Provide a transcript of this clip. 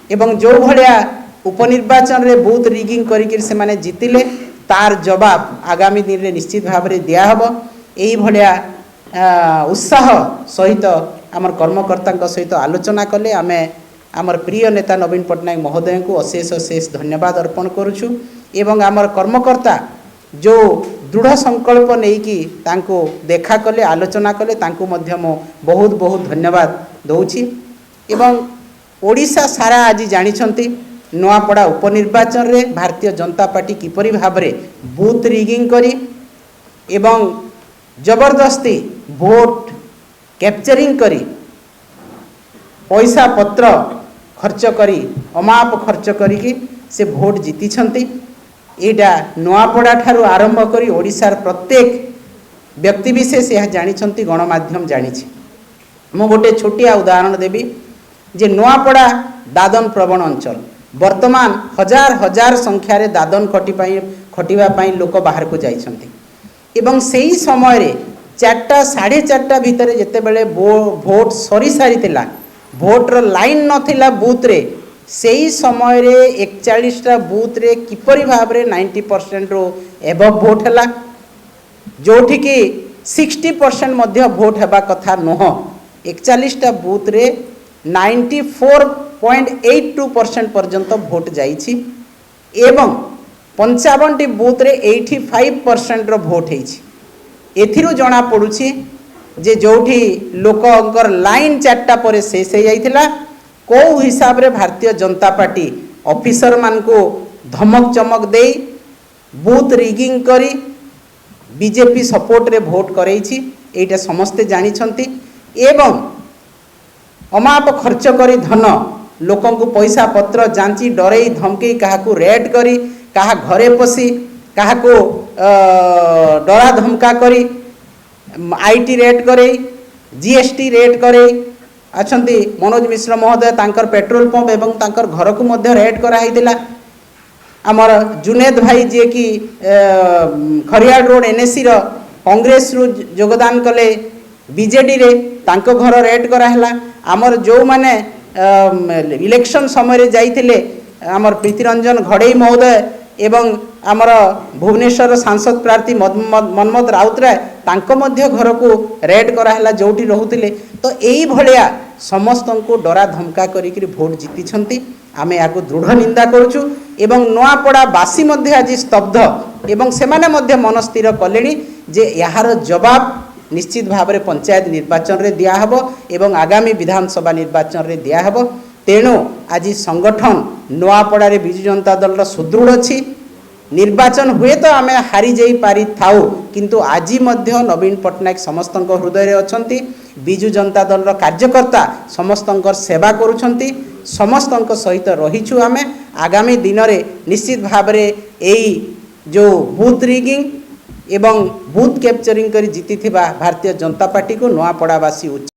एवं जो भाया उपनिर्वाचन रे बूथ रिगिंग करिकिर से माने जितिले तार जवाब आगामी दिन रे निश्चित भाव में दियाहब। यही भाया उत्साह सहित आमर कर्मकर्ता सहित आलोचना कले आमे आमर प्रिय नेता नवीन पट्टनायक महोदय को अशेष अशेष धन्यवाद अर्पण करुछु। एवं आमर कर्मकर्ता जो दृढ़ संकल्प नहीं कि तांको देखा कले आलोचना कले तांको मध्य मो बहुत बहुत धन्यवाद दौछि। एवं ओडिशा सारा आज जानिछंती नुआपड़ा उपनिर्वाचन रे Bharatiya Janata party किपरि भाबरे booth rigging करी एवं जबरदस्ती भोट कैप्चरिंग करी पैसा पत्र खर्च करी अमाप खर्च करी से भोट जीति छंती। एटा नुआपड़ा ठारू आरंभ करी ओडिशार प्रत्येक व्यक्तिविशेष यह जानिछंती गणमाध्यम जानिछि। मु गोटे छोटिया उदाहरण देवी जे नुआपड़ा दादन प्रवण अंचल वर्तमान हजार हजार संख्यार दादन खटिबा लोक बाहर को जाइछंती एवं सेही समय रे 4टा 4:30 भितर जेते बेले भोट सरी सारी भोटर लाइन नथिला बूथ रे सेही समय रे 41टा बूथ रे किपरि भाव रे 90% रो एबव भोट हला जोठी कि 60% मध्य भोट हेबा कथा नह 41टा बूथ रे 94.82% पर्यंत भोट जाइछि एवं 55टी बूथ रे 85% रो भोट हेछि। एथिरु जना पड़ुछि जे जोठी लोकंकर लाइन 4टा पर शेष हो जाइथिला को हिसाब रे भारतीय जनता पार्टी ऑफिसर मान को धमक चमक दे बूथ रिगिंग करी बीजेपी सपोर्ट रे भोट करैछि एटा समस्ते जानिछंती। एवं अमाप खर्च करी धन लोकों को पैसा पत्र जांची डरई धमकी काहाकू रेड करी कहा घरे पसी काहाकू डरा धमका करी आईटी रेट करे जीएसटी रेट करे अच्छी मनोज मिश्र महोदय तांकर पेट्रोल पंप एवं तांकर घर को मध्य रेट कराइला। आमर जुनेद भाई जी कि खरियाड़ रोड एनएससी रो कांग्रेस रु योगदान कले बीजेडी रे तांको घर रेट कराला। आमर जो माने इलेक्शन समय रे जाइथिले आमर प्रीतिरंजन घड़ई महोदय एवं आमर भुवनेश्वर सांसद प्रार्थी मनमत राउतराय तांको मध्य घर को रेड कराला जोटी रहूतिले। तो यही भलिया समस्त को डरा धमका करी भोट जीति आमे याको दृढ़ निंदा करूछु एवं नुआपड़ा बासी मध्य आज स्तब्ध एवं सेमाने मध्य मनस्थिर कलेनी जे यार जवाब निश्चित भाव में पंचायत निर्वाचन रे दिया हबो एवं आगामी विधानसभा निर्वाचन रे दिया हबो। तेणु आज संगठन नुआपड़ा रे बिजु जनता दल सुदृढ़ अछि। निर्वाचन हुए तो आमे हारी जाई पारि थाउ किंतु आजी मध्य नवीन पट्टनायक समस्त हृदय रे अछंती। बिजु जनता दल कार्यकर्ता समस्त सेवा करुछंती समस्त सहित रहीछु। आमे आगामी दिन रे निश्चित भाव में एई जो बूथ रिगिंग एवं बूथ कैप्चरिंग करी जीति भारतीय जनता पार्टी को नुआपड़ावासी